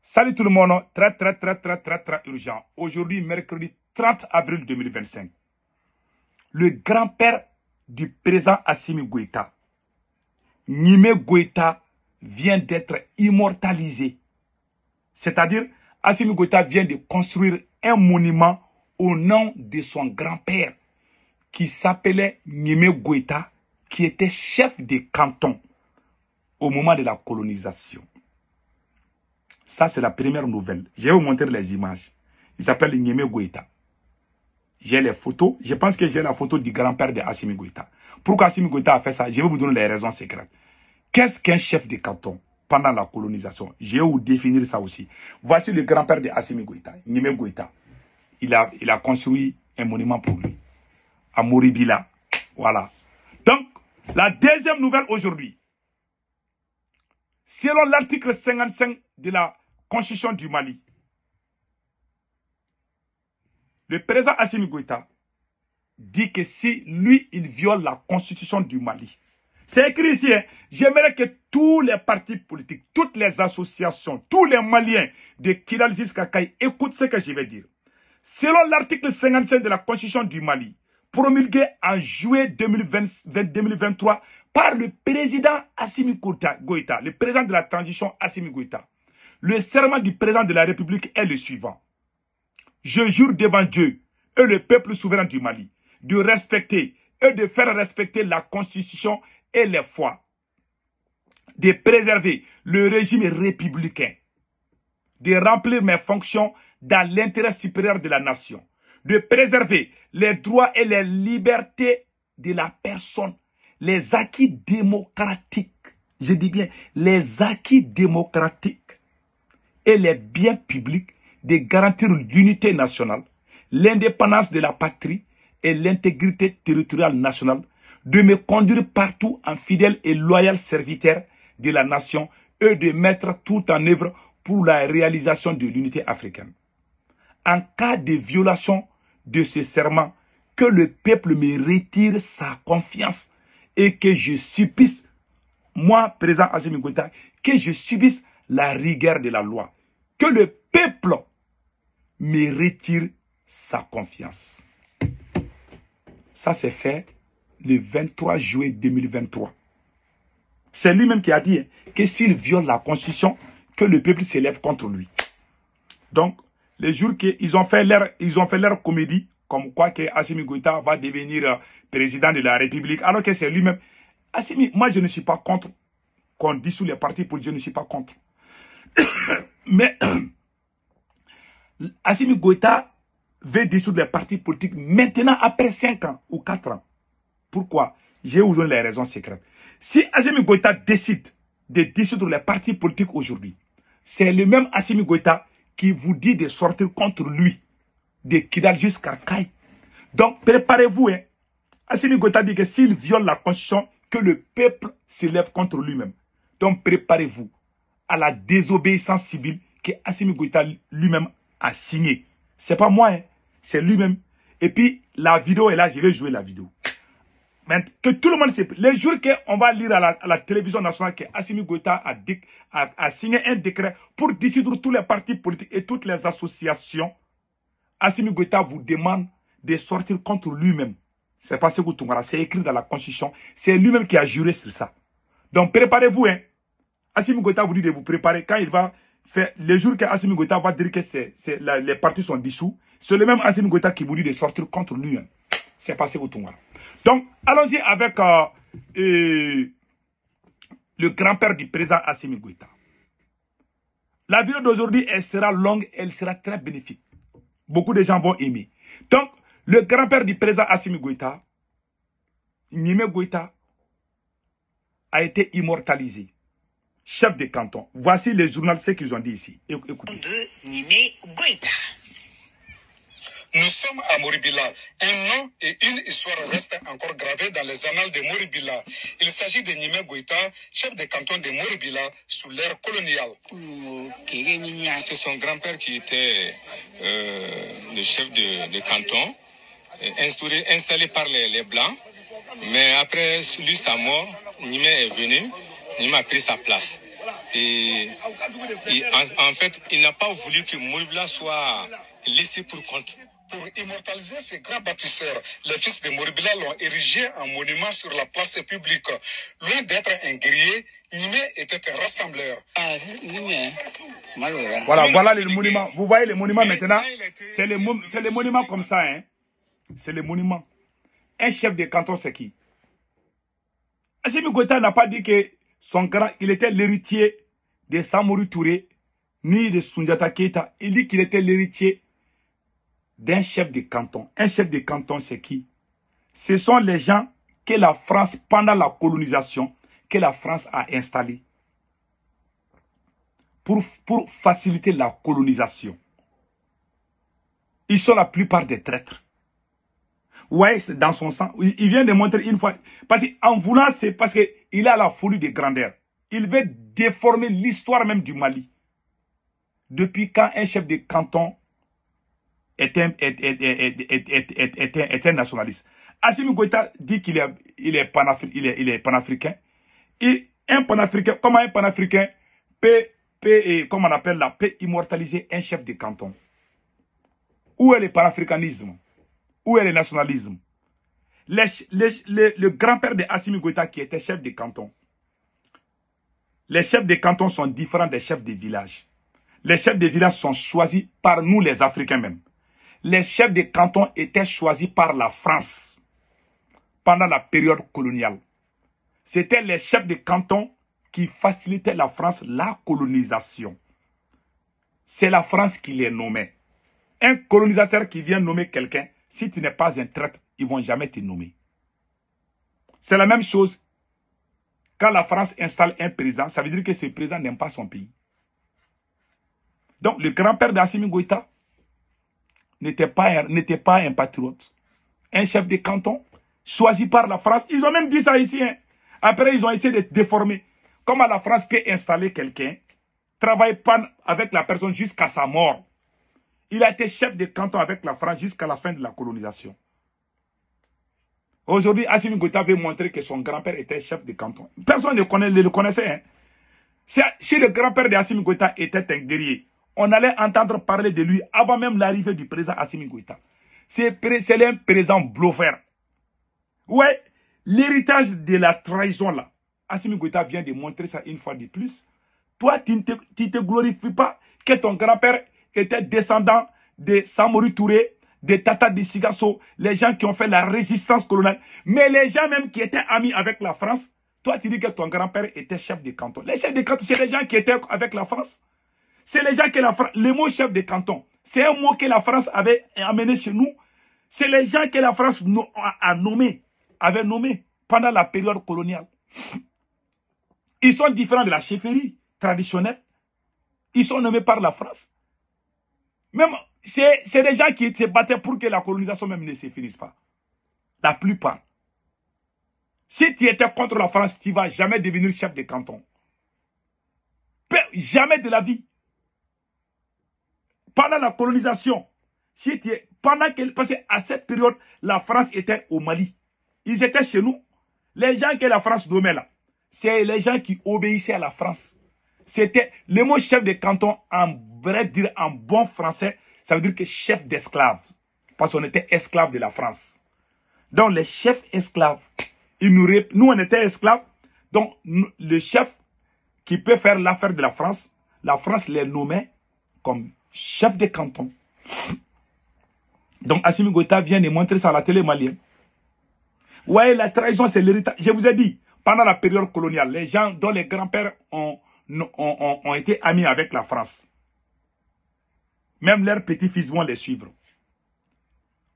Salut tout le monde, très urgent. Aujourd'hui, mercredi 30 avril 2025. Le grand-père du président Assimi Goïta, Gnimé Goïta, vient d'être immortalisé. C'est-à-dire, Assimi Goïta vient de construire un monument au nom de son grand-père qui s'appelait Gnimé Goïta, qui était chef de canton au moment de la colonisation. Ça, c'est la première nouvelle. Je vais vous montrer les images. Il s'appelle Gnimé Goïta. J'ai les photos. Je pense que j'ai la photo du grand-père de Assimi Goïta. Pourquoi Assimi Goïta a fait ça? Je vais vous donner les raisons secrètes. Qu'est-ce qu'un chef de canton pendant la colonisation? Je vais vous définir ça aussi. Voici le grand-père de Assimi Goïta, Gnimé Goïta. Il a construit un monument pour lui. À Moribila. Voilà. Donc, la deuxième nouvelle aujourd'hui. Selon l'article 55 de la Constitution du Mali, le président Assimi Goïta dit que si lui, il viole la Constitution du Mali, c'est écrit ici, hein, j'aimerais que tous les partis politiques, toutes les associations, tous les Maliens de Kidal jusqu'à Kaï écoutent ce que je vais dire. Selon l'article 55 de la Constitution du Mali, promulgué en juillet 2023 par le président Assimi Goïta, le président de la transition Assimi Goïta, le serment du président de la République est le suivant. Je jure devant Dieu et le peuple souverain du Mali de respecter et de faire respecter la Constitution et les lois, de préserver le régime républicain, de remplir mes fonctions dans l'intérêt supérieur de la nation, de préserver les droits et les libertés de la personne, les acquis démocratiques, je dis bien les acquis démocratiques et les biens publics, de garantir l'unité nationale, l'indépendance de la patrie et l'intégrité territoriale nationale, de me conduire partout en fidèle et loyal serviteur de la nation et de mettre tout en œuvre pour la réalisation de l'unité africaine. En cas de violation de ce serment, que le peuple me retire sa confiance et que je subisse, moi, président Assimi Goïta, que je subisse la rigueur de la loi. Que le peuple me retire sa confiance. Ça s'est fait le 23 juillet 2023. C'est lui-même qui a dit que s'il viole la Constitution, que le peuple s'élève contre lui. Donc, les jours qu'ils ont fait leur comédie, comme quoi que Assimi Goïta va devenir président de la République, alors que c'est lui-même. Assimi, moi je ne suis pas contre qu'on dissout les partis politiques, je ne suis pas contre. Mais Assimi Goïta veut dissoudre les partis politiques maintenant après 5 ans ou 4 ans. Pourquoi? Je vais vous donner les raisons secrètes. Si Assimi Goïta décide de dissoudre les partis politiques aujourd'hui, c'est le même Assimi Goïta qui vous dit de sortir contre lui, de Kidal jusqu'à Kaï. Donc préparez-vous. Hein. Assimi Goïta dit que s'il viole la Constitution, que le peuple s'élève contre lui-même. Donc préparez-vous à la désobéissance civile que Assimi Goïta lui-même a signé. C'est pas moi, hein. C'est lui-même. Et puis, la vidéo est là, je vais jouer la vidéo. Mais que tout le monde sait, les jours qu'on va lire à la télévision nationale que Assimi Goïta a signé un décret pour dissoudre tous les partis politiques et toutes les associations, Assimi Goïta vous demande de sortir contre lui-même. C'est pas ce que Toungara, c'est écrit dans la Constitution. C'est lui-même qui a juré sur ça. Donc préparez-vous, hein. Assimi Goïta vous dit de vous préparer quand il va faire, les jours que Assimi Goïta va dire que les partis sont dissous, c'est le même Assimi Goïta qui vous dit de sortir contre lui. Hein. C'est passé au Toungara. Donc, allons-y avec le grand-père du président Assimi Goïta. La vidéo d'aujourd'hui, elle sera longue, elle sera très bénéfique. Beaucoup de gens vont aimer. Donc, le grand-père du président Assimi Goïta, Gnimé Goïta, a été immortalisé. Chef de canton. Voici les journalistes qu'ils ont dit ici. Écoutez. De Gnimé Goïta. Nous sommes à Moribila. Un nom et une histoire restent encore gravés dans les annales de Moribila. Il s'agit de Gnimé Goïta, chef de canton de Moribila sous l'ère coloniale. C'est son grand-père qui était le chef de canton, installé par les Blancs. Mais après lui, sa mort, Gnimé est venu, Gnimé a pris sa place. En fait, il n'a pas voulu que Moribila soit laissé pour compte. Pour immortaliser ces grands bâtisseurs, les fils de Moribila l'ont érigé en monument sur la place publique. Loin d'être un guerrier, Nimé était un rassembleur. Voilà les monuments. Vous voyez les monuments maintenant? C'est les monuments comme ça, hein. C'est les monuments. Un chef de canton, c'est qui? Assimi Goïta n'a pas dit que il était l'héritier de Samori Touré, ni de Soundiata Keita. Il dit qu'il était l'héritier d'un chef de canton. Un chef de canton, c'est qui? Ce sont les gens que la France, pendant la colonisation, que la France a installés pour faciliter la colonisation. Ils sont la plupart des traîtres. Ouais, c'est dans son sang. Il vient de montrer une fois. Parce qu'en voulant, c'est parce qu'il a la folie de grandeur. Il veut déformer l'histoire même du Mali. Depuis quand un chef de canton est un nationaliste. Assimi Goïta dit qu'il est panafricain. Et un panafricain, comment un panafricain peut immortaliser un chef de canton? Où est le panafricanisme? Où est le nationalisme? Le grand-père de Assimi Goïta qui était chef de canton. Les chefs de canton sont différents des chefs de village. Les chefs de village sont choisis par nous les Africains même. Les chefs de canton étaient choisis par la France pendant la période coloniale. C'était les chefs de canton qui facilitaient la France la colonisation. C'est la France qui les nommait. Un colonisateur qui vient nommer quelqu'un, si tu n'es pas un traître, ils ne vont jamais te nommer. C'est la même chose. Quand la France installe un président, ça veut dire que ce président n'aime pas son pays. Donc, le grand-père d'Assimi Goïta n'était pas un patriote. Un chef de canton choisi par la France. Ils ont même dit ça ici. Hein. Après, ils ont essayé de déformer. Comment la France peut installer quelqu'un, travailler pas avec la personne jusqu'à sa mort. Il a été chef de canton avec la France jusqu'à la fin de la colonisation. Aujourd'hui, Assimi Goïta veut montrer que son grand-père était chef de canton. Personne ne le connaissait. Hein. Si le grand-père d'Assimi Goïta était un guerrier, on allait entendre parler de lui avant même l'arrivée du président Assimi Goïta. C'est un président bluffeur. Ouais, l'héritage de la trahison là, Assimi Goïta vient de montrer ça une fois de plus. Toi, tu ne te glorifies pas que ton grand-père était descendant de Samori Touré, de Tata de Sigasso, les gens qui ont fait la résistance coloniale. Mais les gens même qui étaient amis avec la France, toi tu dis que ton grand-père était chef de canton. Les chefs de canton, c'est les gens qui étaient avec la France. C'est les gens que la France... Le mot chef de canton, c'est un mot que la France avait amené chez nous. C'est les gens que la France avait nommé pendant la période coloniale. Ils sont différents de la chefferie traditionnelle. Ils sont nommés par la France. Même, c'est des gens qui se battaient pour que la colonisation même ne se finisse pas. La plupart. Si tu étais contre la France, tu ne vas jamais devenir chef de canton. Jamais de la vie. Pendant la colonisation, parce qu'à cette période, la France était au Mali. Ils étaient chez nous. Les gens que la France nommait là, c'est les gens qui obéissaient à la France. C'était le mot chef de canton, en vrai dire, en bon français, ça veut dire que chef d'esclaves. Parce qu'on était esclaves de la France. Donc les chefs esclaves, nous on était esclaves. Donc le chef qui peut faire l'affaire de la France les nommait comme chef de canton. Donc Assimi Goïta vient de montrer ça à la télé malienne. Ouais, la trahison c'est l'héritage. Je vous ai dit, pendant la période coloniale, les gens dont les grands-pères ont été amis avec la France. Même leurs petits-fils vont les suivre.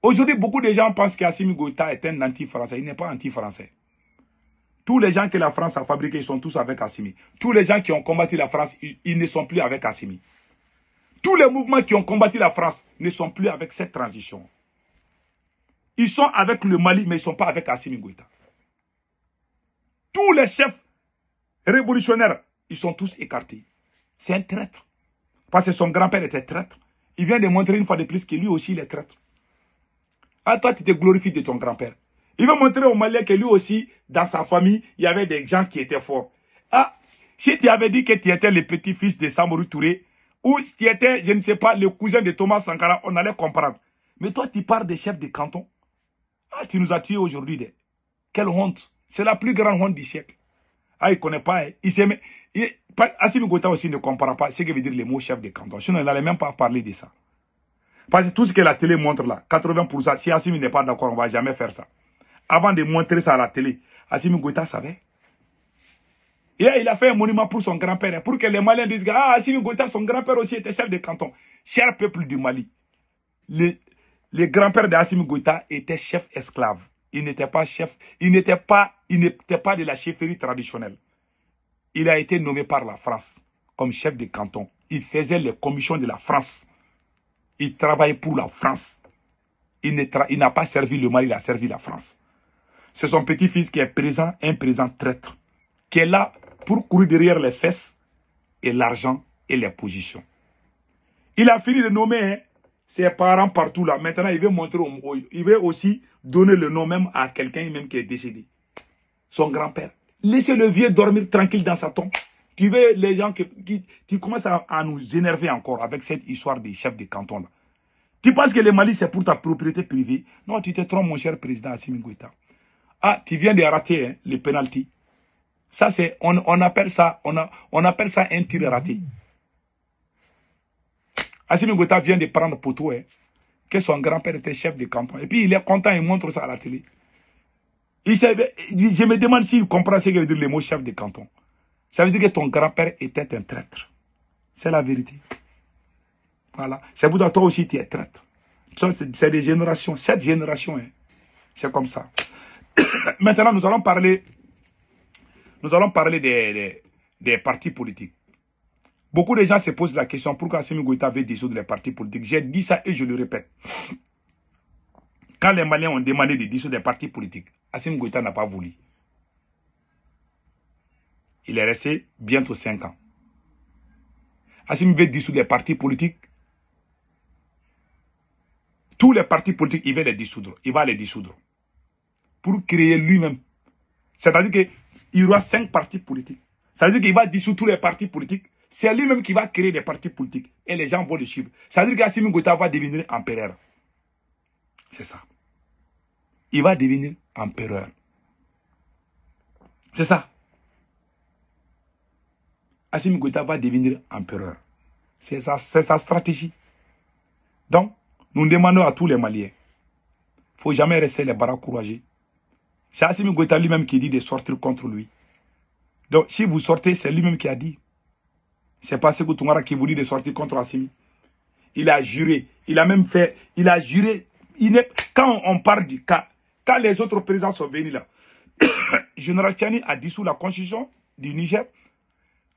Aujourd'hui, beaucoup de gens pensent qu'Assimi Goïta est un anti-français. Il n'est pas anti-français. Tous les gens que la France a fabriqués, ils sont tous avec Assimi. Tous les gens qui ont combattu la France, ils ne sont plus avec Assimi. Tous les mouvements qui ont combattu la France ne sont plus avec cette transition. Ils sont avec le Mali, mais ils ne sont pas avec Assimi Goïta. Tous les chefs révolutionnaires, ils sont tous écartés. C'est un traître. Parce que son grand-père était traître. Il vient de montrer une fois de plus que lui aussi il est traître. Ah, toi, tu te glorifies de ton grand-père. Il veut montrer aux Maliens que lui aussi, dans sa famille, il y avait des gens qui étaient forts. Ah, Si tu avais dit que tu étais le petit-fils de Samori Touré, ou si tu étais, je ne sais pas, le cousin de Thomas Sankara, on allait comprendre. Mais toi, tu parles des chefs de canton. Ah, tu nous as tués aujourd'hui. Quelle honte. C'est la plus grande honte du siècle. Ah, il ne connaît pas. Hein. Assimi Goïta aussi ne comprend pas ce que veut dire le mot chef de canton. Sinon, il n'allait même pas parler de ça. Parce que tout ce que la télé montre là, 80%, si Assimi n'est pas d'accord, on ne va jamais faire ça. Avant de montrer ça à la télé, Assimi Goïta savait. Et il a fait un monument pour son grand-père, pour que les Maliens disent, ah, Assimi Goïta, son grand-père aussi était chef de canton. Cher peuple du Mali, les grands-pères d'Assimi Goïta étaient chefs esclaves. Il n'était pas chef, il n'était pas de la chefferie traditionnelle. Il a été nommé par la France comme chef de canton. Il faisait les commissions de la France. Il travaillait pour la France. Il n'a pas servi le Mali, il a servi la France. C'est son petit-fils qui est présent, un président traître, qui est là pour courir derrière les fesses et l'argent et les positions. Il a fini de nommer ses parents partout là. Maintenant, il veut aussi donner le nom même à quelqu'un même qui est décédé. Son grand-père. Laissez le vieux dormir tranquille dans sa tombe. Tu veux les gens qui commencent à nous énerver encore avec cette histoire des chefs de canton là. Tu penses que le Mali c'est pour ta propriété privée? Non, tu te trompes mon cher président Assimi Goïta. Ah, tu viens de rater hein, les pénaltys. Ça c'est, on appelle ça un tir raté. Assimi Goïta vient de prendre poteau, hein, que son grand-père était chef de canton. Et puis il est content, il montre ça à la télé. Je me demande s'il comprend ce que veut dire le mot chef de canton. Ça veut dire que ton grand-père était un traître. C'est la vérité. Voilà. C'est pour toi aussi tu es traître. C'est des générations, 7 générations. Hein. C'est comme ça. Maintenant, nous allons parler des partis politiques. Beaucoup de gens se posent la question pourquoi Assimi Goïta veut dissoudre les partis politiques. J'ai dit ça et je le répète. Quand les Maliens ont demandé de dissoudre les partis politiques, Assimi Goïta n'a pas voulu. Il est resté bientôt 5 ans. Assimi veut dissoudre les partis politiques. Tous les partis politiques, il veut les dissoudre. Il va les dissoudre. Pour créer lui-même. C'est-à-dire qu'il y aura 5 partis politiques. Ça veut dire qu'il va dissoudre tous les partis politiques. C'est lui-même qui va créer des partis politiques. Et les gens vont le suivre. Ça veut dire qu'Assimi Goïta va devenir empereur. C'est ça. Il va devenir empereur. C'est ça. Assimi Goïta va devenir empereur. C'est sa stratégie. Donc, nous demandons à tous les Maliens. Il ne faut jamais rester les bras courageux. C'est Assimi Goïta lui-même qui dit de sortir contre lui. Donc, si vous sortez, c'est lui-même qui a dit. C'est pas Sékou Toungara qui vous dit de sortir contre Assimi. Il a juré. Il a même fait. Il a juré. Quand on parle du cas, quand les autres présidents sont venus là, Général Tchani a dissous la constitution du Niger.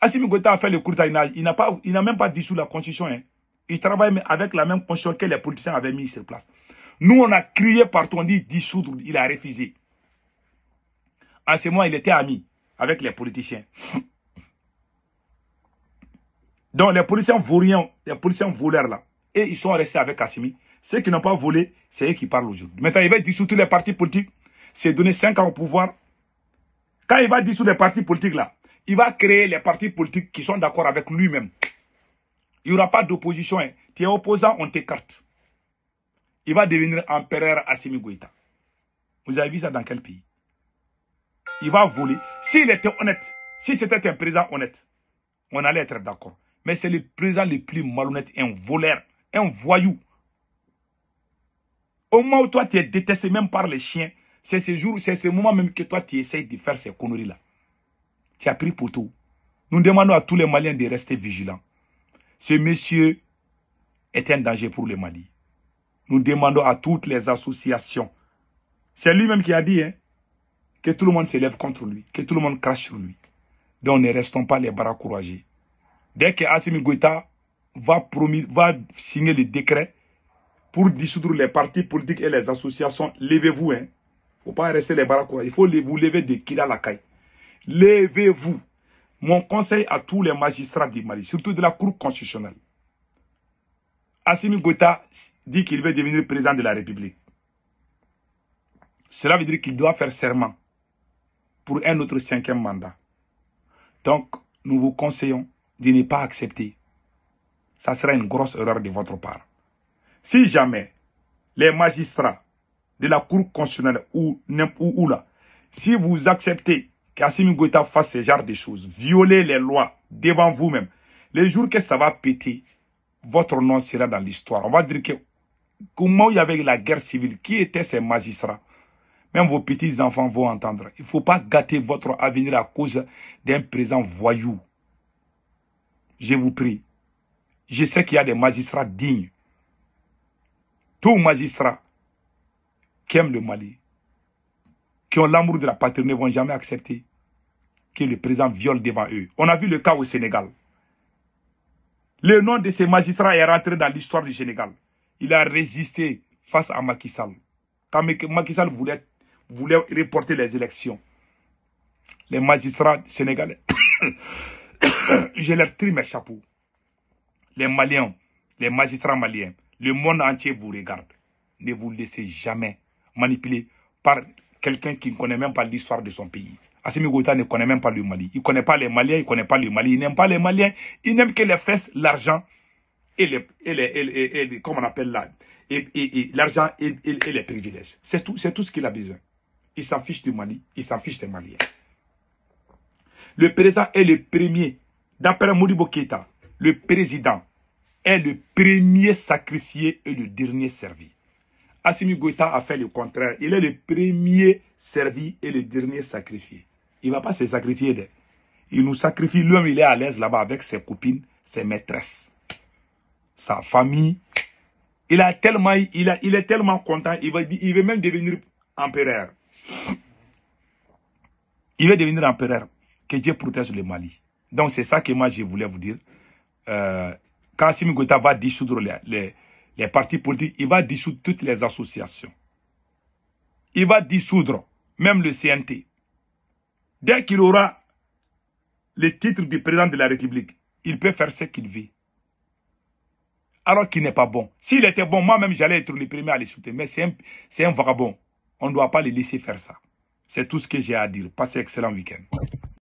Assimi Goïta a fait le coup d'État. Il n'a même pas dissous la constitution. Hein. Il travaille avec la même constitution que les politiciens avaient mis sur place. Nous, on a crié partout, on dit dissoudre. Il a refusé. En ce moment, il était ami avec les politiciens. Donc, les politiciens vauriens, les politiciens voleurs là, et ils sont restés avec Assimi. Ceux qui n'ont pas volé, c'est eux qui parlent aujourd'hui. Maintenant, il va dissoudre tous les partis politiques. C'est donner 5 ans au pouvoir. Quand il va dissoudre les partis politiques là, il va créer les partis politiques qui sont d'accord avec lui-même. Il n'y aura pas d'opposition. Hein. Tu es opposant, on t'écarte. Il va devenir empereur Assimi Goïta. Vous avez vu ça dans quel pays? Il va voler. S'il était honnête, si c'était un président honnête, on allait être d'accord. Mais c'est le président le plus malhonnête, un voleur, un voyou. Au moment où toi tu es détesté même par les chiens, c'est ce moment même que toi tu essayes de faire ces conneries-là. Tu as pris pour tout. Nous demandons à tous les Maliens de rester vigilants. Ce monsieur est un danger pour le Mali. Nous demandons à toutes les associations. C'est lui-même qui a dit hein, que tout le monde s'élève contre lui, que tout le monde crache sur lui. Donc ne restons pas les bras courageux. Dès que Assimi Goïta va signer le décret pour dissoudre les partis politiques et les associations, levez-vous. Il ne faut pas rester les bras courageux. Il faut vous lever de Kida Lakai. Levez-vous. Mon conseil à tous les magistrats du Mali, surtout de la Cour constitutionnelle. Assimi Goïta dit qu'il veut devenir président de la République. Cela veut dire qu'il doit faire serment pour un autre 5e mandat. Donc, nous vous conseillons de ne pas accepter. Ça sera une grosse erreur de votre part. Si jamais les magistrats de la Cour constitutionnelle ou là, si vous acceptez qu'Assimi Goïta fasse ce genre de choses, violer les lois devant vous-même, les jours que ça va péter, votre nom sera dans l'histoire. On va dire que comment il y avait la guerre civile, qui étaient ces magistrats? Même vos petits-enfants vont entendre. Il ne faut pas gâter votre avenir à cause d'un présent voyou. Je vous prie. Je sais qu'il y a des magistrats dignes. Tous magistrats qui aiment le Mali, qui ont l'amour de la patrie, ne vont jamais accepter que le président viole devant eux. On a vu le cas au Sénégal. Le nom de ces magistrats est rentré dans l'histoire du Sénégal. Il a résisté face à Macky Sall. Quand Macky Sall voulait reporter les élections, les magistrats sénégalais, je leur trie mes chapeaux. Les Maliens, les magistrats maliens, le monde entier vous regarde. Ne vous laissez jamais manipuler par quelqu'un qui ne connaît même pas l'histoire de son pays. Assimi Goïta ne connaît même pas le Mali. Il ne connaît pas les Maliens, il ne connaît pas le Mali. Il n'aime pas les Maliens. Il n'aime que les fesses, l'argent et comment on appelle là, l'argent et les privilèges. C'est tout ce qu'il a besoin. Il s'en fiche du Mali, il s'en fiche des Maliens. Le président est le premier, d'après Modibo Keïta, le président est le premier sacrifié et le dernier servi. Assimi Goïta a fait le contraire. Il est le premier servi et le dernier sacrifié. Il ne va pas se sacrifier. Il nous sacrifie. Lui-même, il est à l'aise là-bas avec ses copines, ses maîtresses, sa famille. Il est tellement content. Il veut même devenir empereur. Il veut devenir empereur. Que Dieu protège le Mali. Donc c'est ça que moi je voulais vous dire. Quand Assimi Goïta va dissoudre les partis politiques, il va dissoudre toutes les associations. Il va dissoudre même le CNT. Dès qu'il aura le titre du président de la République, il peut faire ce qu'il veut. Alors qu'il n'est pas bon. S'il était bon, moi-même j'allais être le premier à le soutenir. Mais c'est un vagabond. On ne doit pas le laisser faire ça. C'est tout ce que j'ai à dire. Passez un excellent week-end.